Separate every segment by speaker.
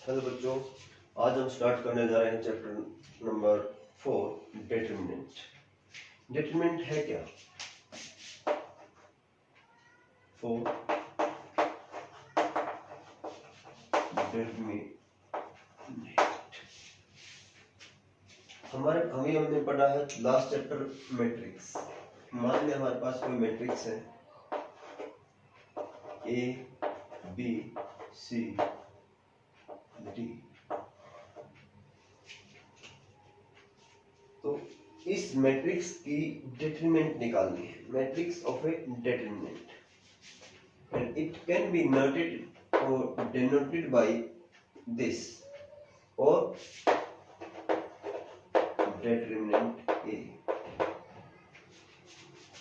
Speaker 1: Hello बच्चों, आज हम स्टार्ट करने जा रहे हैं चैप्टर नंबर 4 डिटरमिनेंट। डिटरमिनेंट है क्या? 4 डिटरमिनेंट हमने पढ़ा है लास्ट चैप्टर मैट्रिक्स। मान लें हमारे पास कोई मैट्रिक्स है ए बी सी डी। तो इस मैट्रिक्स की डिटरमिनेंट निकालनी है, matrix of A determinant, and it can be noted or denoted by this or determinant A,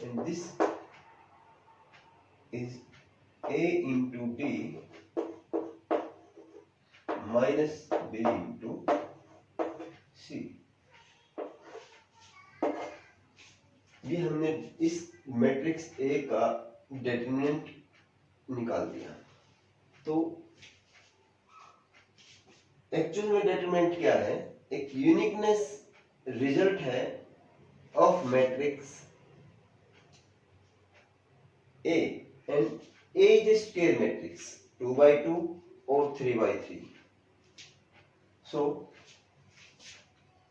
Speaker 1: and this is A into D minus B into C। ये हमने इस matrix A का determinant निकाल दिया। तो एक्चुअल में डिटरमिनेंट क्या है? एक यूनिकनेस रिजल्ट है of matrix A, and A is a square matrix 2 by 2 or 3 by 3। So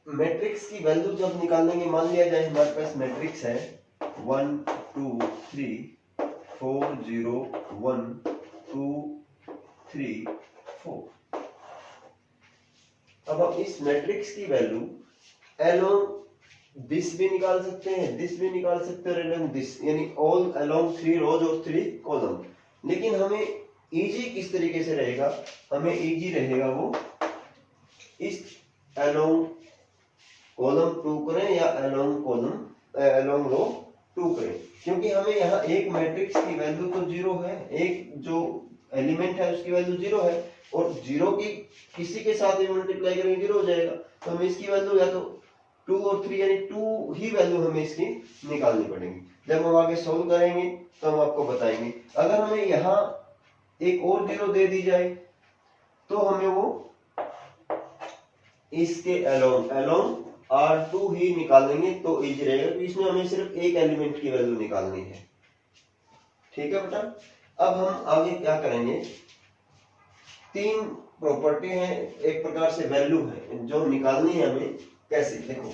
Speaker 1: matrix की वैल्यू जब निकालेंगे, मान लिया जाए हमारे पास मैट्रिक्स है 1 2 3 4 0 1 2 3 4। अब हम इस मैट्रिक्स की वैल्यू अलोंग दिस भी निकाल सकते हैं, दिस भी निकाल सकते हैं, अलोंग दिस, यानी ऑल अलोंग 3 रोज और 3 कॉलम। लेकिन हमें इजी किस तरीके से रहेगा? हमें इजी रहेगा वो इस अलोंग कॉलम 2 करें या अलोंग कॉलम अलोंग रो 2 करें, क्योंकि हमें यहाँ एक मैट्रिक्स की वैल्यू तो 0 है, एक जो एलिमेंट है उसकी वैल्यू 0 है, और 0 की किसी के साथ भी मल्टीप्लाई करेंगे 0 हो जाएगा। तो हमें इसकी वैल्यू या तो 2 और 3 यानी 2 ही वैल्यू हमें इसकी निकालनी पड़ेगी। जब हम आगे सोल्व करेंगे तो हम आपको बताएंगे। अगर हमें यहाँ एक और 0 दे दी जाए तो हमें वो इसके अलोंग R2 ही निकालेंगे तो इजी रहेगा, तो इसमें हमें सिर्फ एक एलिमेंट की वैल्यू निकालनी है। ठीक है बेटा, अब हम आगे क्या करेंगे? 3 प्रॉपर्टी है, एक प्रकार से वैल्यू है जो निकालनी है हमें। कैसे? देखो,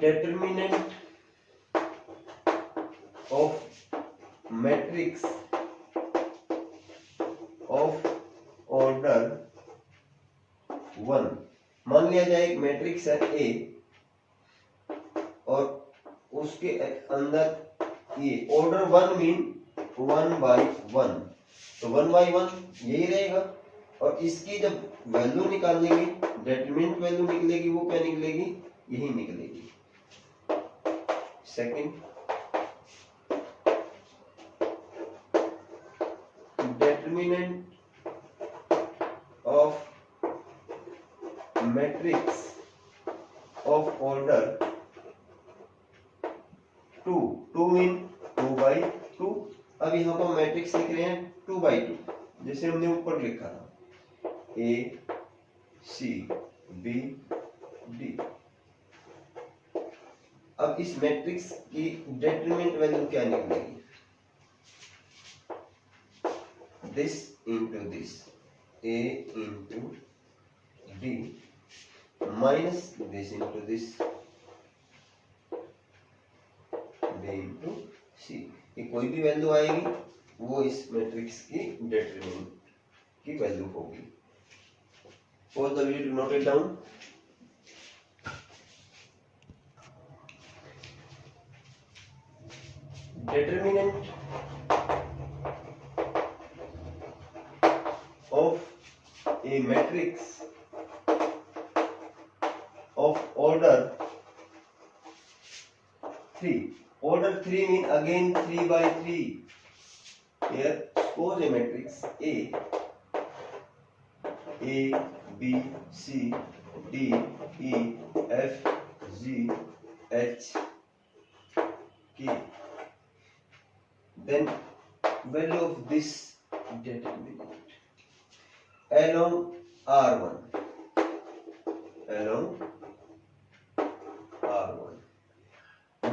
Speaker 1: determinant of matrix of order 1। मान लिया जाए एक मैट्रिक्स है A और उसके अंदर ये ऑर्डर 1 मीन 1 by 1, तो 1 by 1 यही रहेगा। और इसकी जब वैल्यू निकालेंगे, डिटरमिनेंट वैल्यू निकलेगी, वो क्या निकलेगी? यही निकलेगी। Second, determinant of matrix of order 2 mean 2 by 2। अब यहाँ पर मैट्रिक्स लिख रहे हैं 2 by 2, जैसे हमने ऊपर लिखा था A C B D। अब इस मैट्रिक्स की डिटरमिनेंट वैल्यू क्या निकलेगी? This into this, A into D minus this into this, B into C। ये कोई भी वैल्यू आएगी वो इस मैट्रिक्स की डिटरमिनेंट की वैल्यू होगी। Pause the video to note it down. Determinant of a matrix of order 3. Order 3 mean again 3 by 3. Here suppose a matrix A B C D E F G H K, then value of this determinant along R1, along R1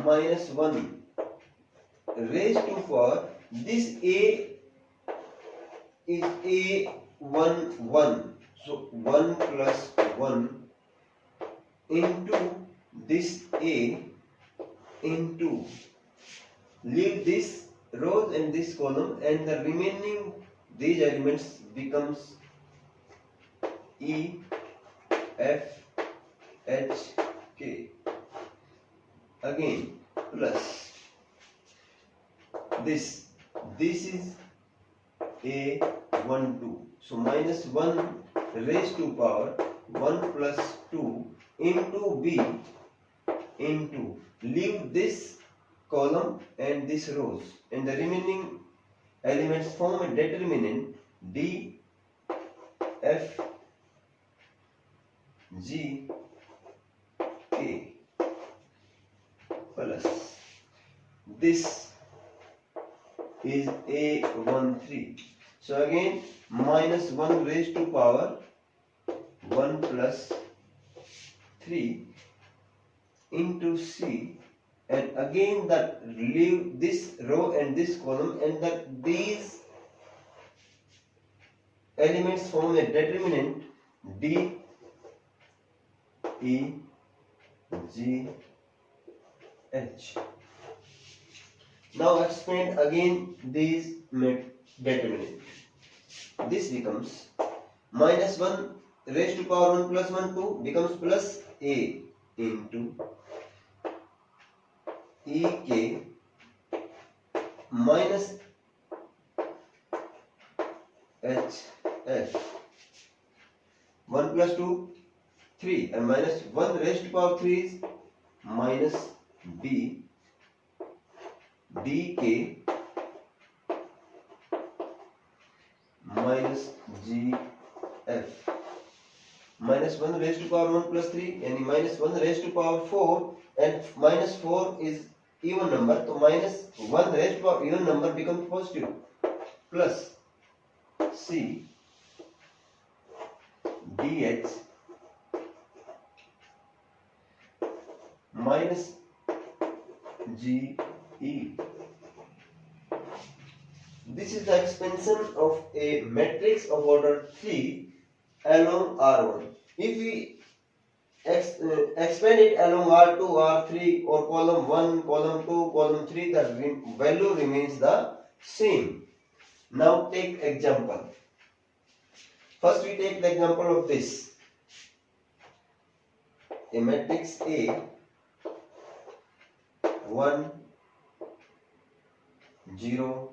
Speaker 1: minus 1 raised to power, this A is A1, so 1 plus 1 into this A into, leave this rows and this column, and the remaining these elements becomes E, F, H, K. Again plus this is A1, 2. So minus 1 raised to power 1 plus 2 into B into, leave this column and this rows, and the remaining elements form a determinant D, F, G, K plus this is A13. So again minus 1 raised to power 1 plus 3 into C, and again that leave this row and this column, and that these elements form a determinant D, E, G, H. Now expand again these determinant. This becomes minus 1 raised to power 1 plus 1, 2 becomes plus A into EK minus HF. 1 plus 2, 3, and minus 1 raised to power 3 is minus B, DK minus GF. Minus 1 raised to power 1 plus 3, and minus 1 raised to power 4, and minus 4 is even number, so minus 1 raised to power even number becomes positive, plus C DH minus GE. This is the expansion of a matrix of order 3 along R1. If we expand it along R2, R3, or column 1, column 2, column 3, the value remains the same. Now take example. First we take the example of this. A matrix A 1 0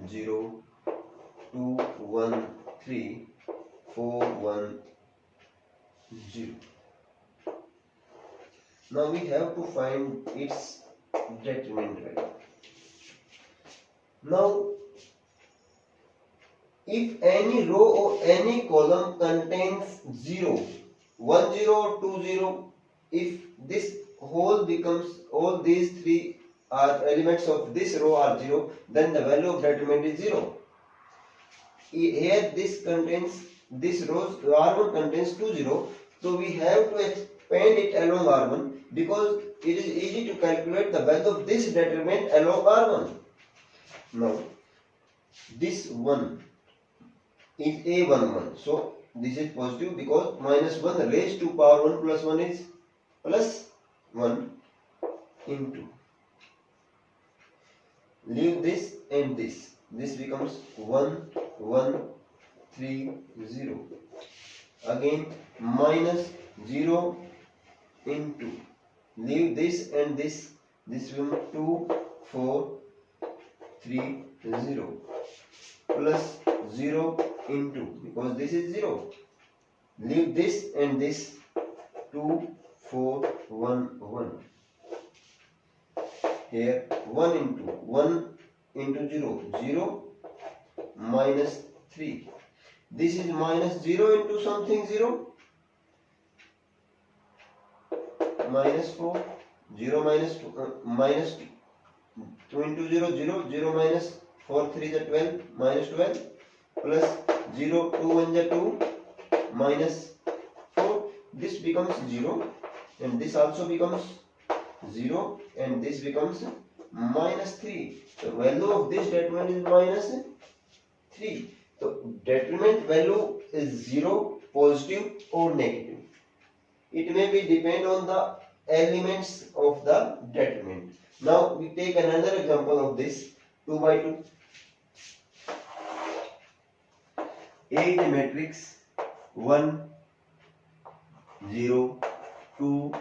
Speaker 1: 0 2 1 3 4 1 0. Now we have to find its determinant value. Now if any row or any column contains 0, 1 0 or 2 0, if this whole becomes, all these three are elements of this row are 0, then the value of determinant is 0. Here this contains, this row R1 contains 2 0, so we have to expand it along R1 because it is easy to calculate the value of this determinant along R1. Now this 1 is A11, so this is positive because minus 1 raised to power 1 plus 1 is plus 1 into, leave this and this becomes 1 1 3 0, again minus 0 into, leave this and this becomes 2 4 3 0, plus 0 into, because this is 0, leave this and this 2 4 1 1. Here 1 into 0 0 minus 3. This is minus 0 into something 0, minus 4, 0 minus 2, minus 2 into 0 0 0 minus 4 3 is 12 minus 12 plus 0 2 1 is 2 minus 4. This becomes 0 and this also becomes 0 and this becomes minus 3. The value of this determinant is minus 3. So determinant value is 0, positive or negative. It may be depend on the elements of the determinant. Now we take another example of this 2 by 2. A is a matrix 1 0 2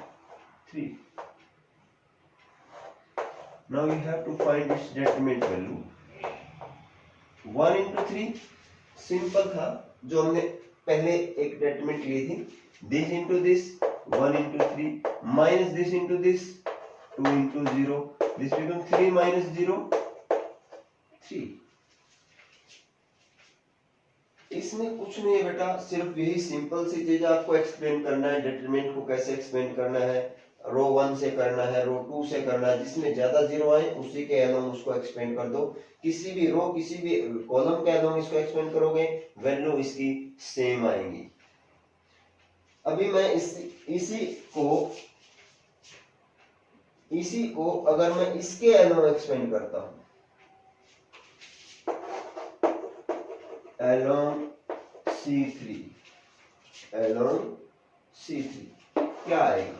Speaker 1: 3. Now we have to find its determinant value. 1 into 3 simple था जो हमने पहले एक determinant ली थी. This into this 1 into 3 minus this into this 2 into 0. This becomes 3 minus 0 3. इसमें कुछ नहीं है बेटा, सिर्फ यही सिंपल सी चीज आपको एक्सप्लेन करना है. डिटरमिनेंट को कैसे एक्सप्लेन करना है, रो 1 से करना है, रो 2 से करना है. जिसमें ज्यादा जीरो आए उसी के अलोंग उसको एक्सप्लेन कर दो. किसी भी रो किसी भी कॉलम के अलोंग इसको एक्सप्लेन करोगे वैल्यू इसकी सेम आएगी. अभी मैं इसी को अगर मैं इसके अलोंग एक्सप्लेन करता हूं, along C3 क्या आएगा?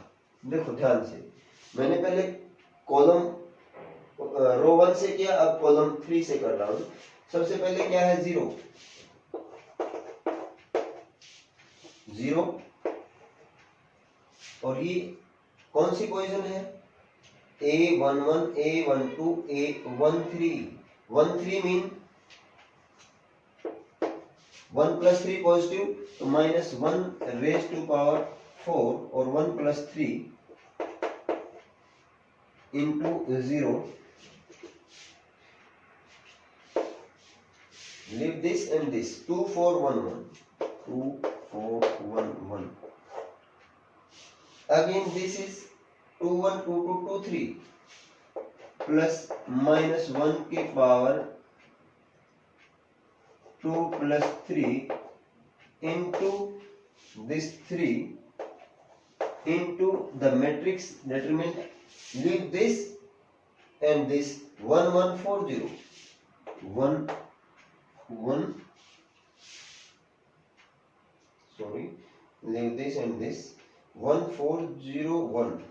Speaker 1: देखो ध्यान से, मैंने पहले कॉलम रो 1 से किया, अब कॉलम 3 से कर रहा हूं. सबसे पहले क्या है? 0 0 और ये कौन सी पोजीशन है? A11 A12 A13. 13 mean 1 plus 3 positive, तो minus 1 raised to power 4 और 1 plus 3 into 0. Leave this and this. 2 4 1 1. 2 4 1 1. Again this is 2 1 2 2 2 3 plus minus 1 के power 2 plus 3 into this 3 into the matrix determinant. Leave this and this 1 1 4 0 1 1. Sorry, leave this and this 1 4 0 1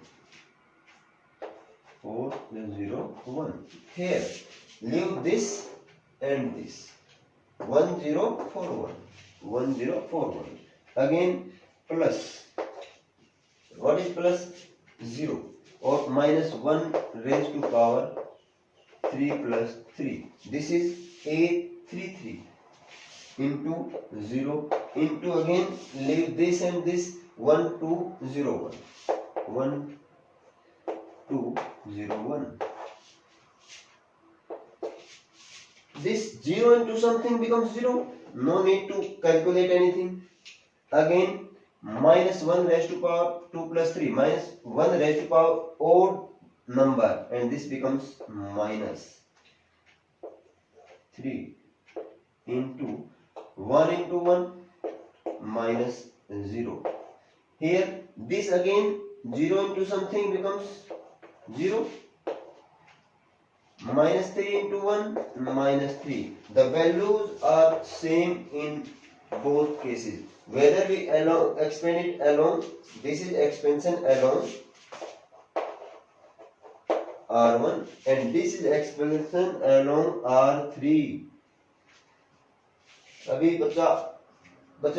Speaker 1: 4 0 1. Here leave this and this 1 0 4 1 1 0 4 1. Again plus, what is plus? 0 or minus 1 raised to power 3 plus 3. This is A33 into 0 into, again leave this and this 1 2 0 1 1 2 0 1. This 0 into something becomes 0. No need to calculate anything. Again minus 1 raised to power 2 plus 3 minus 1 raised to power odd number and this becomes minus 3 into 1 into 1 minus 0. Here this again 0 into something becomes 0. Minus 3 into 1 minus 3. The values are same in both cases. Whether we expand it along, this is expansion along R1 and this is expansion along R3. अभी बच्चा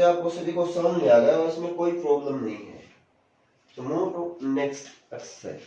Speaker 1: आपको सभी को समझ में आ गया और इसमें कोई प्रॉब्लम नहीं है. So move to next exercise.